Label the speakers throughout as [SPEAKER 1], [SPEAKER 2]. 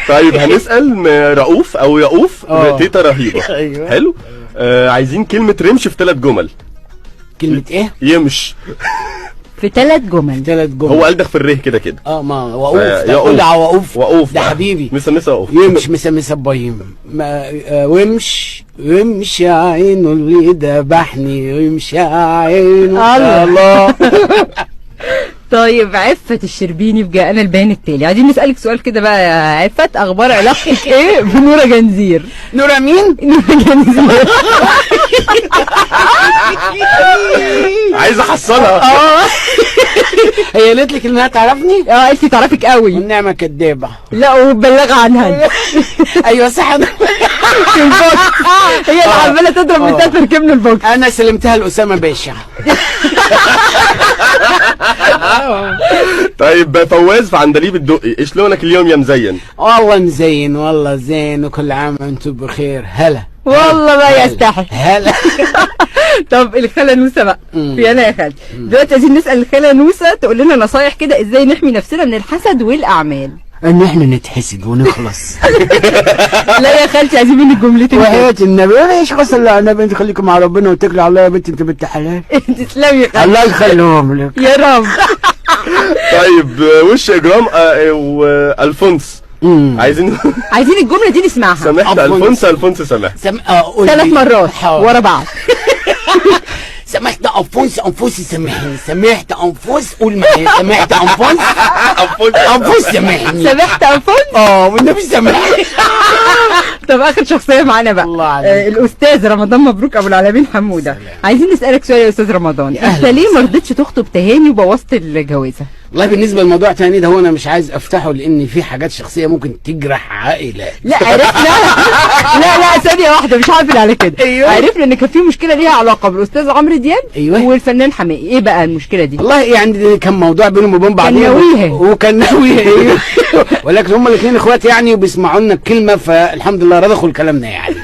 [SPEAKER 1] طيب هنسأل رؤوف او يقوف تيتا رهيبة.
[SPEAKER 2] ايوه
[SPEAKER 1] حلو. عايزين كلمة رمش في 3 جمل.
[SPEAKER 2] كلمة ايه؟
[SPEAKER 1] يمش
[SPEAKER 3] في 3 جمل.
[SPEAKER 2] 3 جمل.
[SPEAKER 1] هو قال في الره كده كده.
[SPEAKER 2] ما وقوف
[SPEAKER 1] يقوف
[SPEAKER 2] على وقوف.
[SPEAKER 1] وقوف
[SPEAKER 2] ده حبيبي.
[SPEAKER 1] مسا وقوف.
[SPEAKER 2] يمش مسا بايم. ومش يا عينه اللي ذبحني، ومش يا عينه.
[SPEAKER 3] الله. طيب عفت الشربيني في جاءنا البيان التالي، عايزين نسألك سؤال كده بقى يا عفت، اخبار علاقتك ايه بنورة جنزير؟
[SPEAKER 2] نورة مين؟
[SPEAKER 3] نورة جنزير.
[SPEAKER 1] عايز احصلها.
[SPEAKER 2] هي قالت لك انها تعرفني؟
[SPEAKER 3] قالت لي تعرفك قوي.
[SPEAKER 2] والنعمة كدابة.
[SPEAKER 3] لا ومبلغة عنها.
[SPEAKER 2] ايوه صح.
[SPEAKER 3] هي اللي عمالة تضرب من تحت ركبنا البوكس.
[SPEAKER 2] انا سلمتها لأسامة باشا.
[SPEAKER 1] طيب فواز في عندليب الدقي، ايش لونك اليوم يا مزين؟
[SPEAKER 2] والله مزين، والله زين، وكل عام وانتم بخير. هلا
[SPEAKER 3] والله ما يستحي.
[SPEAKER 2] هلا.
[SPEAKER 3] طب الخالة نوسة بقى، في انا يا خالتي دلوقتي عايزين نسأل الخالة نوسة تقول لنا نصايح كده ازاي نحمي نفسنا من الحسد والاعمال.
[SPEAKER 2] ان احنا نتحسد ونخلص.
[SPEAKER 3] لا يا خالتي عايزين منك جملتين.
[SPEAKER 2] وحياة النبي ايش قصة لا النبي، انت خليكم مع ربنا واتكلي على الله يا بنت، انت بنت حلال.
[SPEAKER 3] تسلمي يا خالتي.
[SPEAKER 2] الله يخليهم لك
[SPEAKER 3] يا رب.
[SPEAKER 1] طيب وش اجرام والفونس، عايزين
[SPEAKER 3] الجملة دي نسمعها.
[SPEAKER 1] سامحت الفونس سامحت
[SPEAKER 3] 3 مرات ورا بعض.
[SPEAKER 2] سامحت انفوسي سامحني، سامحت انفوس قول معايا، سامحت انفوس سامحني،
[SPEAKER 3] سامحت انفوس.
[SPEAKER 2] والنبي سامحني.
[SPEAKER 3] طب اخر شخصيه معانا بقى
[SPEAKER 2] الله عليك.
[SPEAKER 3] الاستاذ رمضان مبروك ابو العالمين حموده. عايزين نسالك سؤال يا استاذ رمضان، انت ليه ما رضيتش تخطب تهاني وبوظت الجوازه؟
[SPEAKER 2] والله بالنسبه لموضوع تاني ده هو انا مش عايز افتحه، لان في حاجات شخصيه ممكن تجرح عائلات.
[SPEAKER 3] لا عرفنا. لا ثانيه واحده مش هقفل على كده.
[SPEAKER 2] أيوه.
[SPEAKER 3] عرفنا ان كان في مشكله ليها علاقه بالاستاذ عمرو دياب.
[SPEAKER 2] أيوه.
[SPEAKER 3] والفنان حماقي، ايه بقى المشكله دي؟
[SPEAKER 2] والله يعني كان موضوع بينهم وبين بعضهم،
[SPEAKER 3] كان ناويها
[SPEAKER 2] وكان ناويها. ايوه. ولكن هما الاثنين اخوات يعني، وبيسمعوا لنا الكلمه، فالحمد لله رضخوا لكلامنا يعني.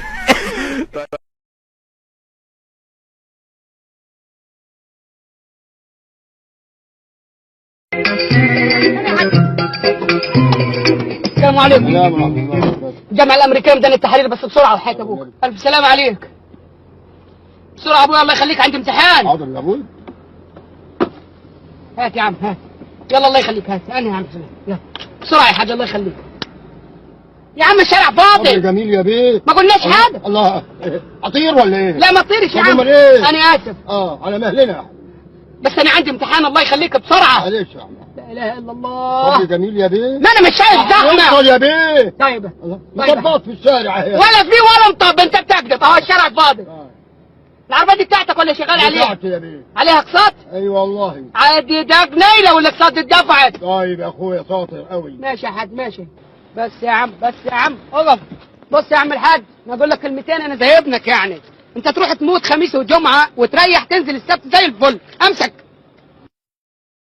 [SPEAKER 4] السلام عليكم. الجامعة الأمريكية ميدان التحرير، بس بسرعة وحياة أبوك. ألف سلام عليك. بسرعة أبويا الله يخليك، عندي امتحان.
[SPEAKER 5] حاضر يا ابوي.
[SPEAKER 4] هات يا عم هات. يلا الله يخليك هات. أنا يا عم سلام. يلا بسرعة يا حاج الله يخليك. يا عم الشارع فاضي.
[SPEAKER 5] جميل يا بيه.
[SPEAKER 4] ما قلناش حاجة.
[SPEAKER 5] الله أطير ولا إيه؟
[SPEAKER 4] لا ما تطيرش يا عم.
[SPEAKER 5] إيه؟
[SPEAKER 4] أنا آسف.
[SPEAKER 5] على مهلنا.
[SPEAKER 4] بس أنا عندي امتحان الله يخليك بسرعة.
[SPEAKER 5] معلش يا عم.
[SPEAKER 4] لا إله إلا الله.
[SPEAKER 5] جميل يا بيه.
[SPEAKER 4] ما أنا مش شايف زحمة.
[SPEAKER 5] وصل يا بيه.
[SPEAKER 4] طيب.
[SPEAKER 5] مطبات في الشارع اهي.
[SPEAKER 4] ولا في ولا مطب، أنت بتكذب أهو الشارع فاضي. العربية دي بتاعتك ولا شغال عليها؟
[SPEAKER 5] بتاعتي يا بيه.
[SPEAKER 4] عليها اقساط؟
[SPEAKER 5] اي والله.
[SPEAKER 4] عادي ده جنيه لو الاقساط دي اتدفعت.
[SPEAKER 5] طيب يا اخويا شاطر قوي.
[SPEAKER 4] ماشي يا حاج ماشي. بس يا عم اقف. بص يا عم الحاج، انا اقول لك كلمتين، انا زي ابنك يعني. انت تروح تموت خميس وجمعه وتريح، تنزل السبت زي الفل. امسك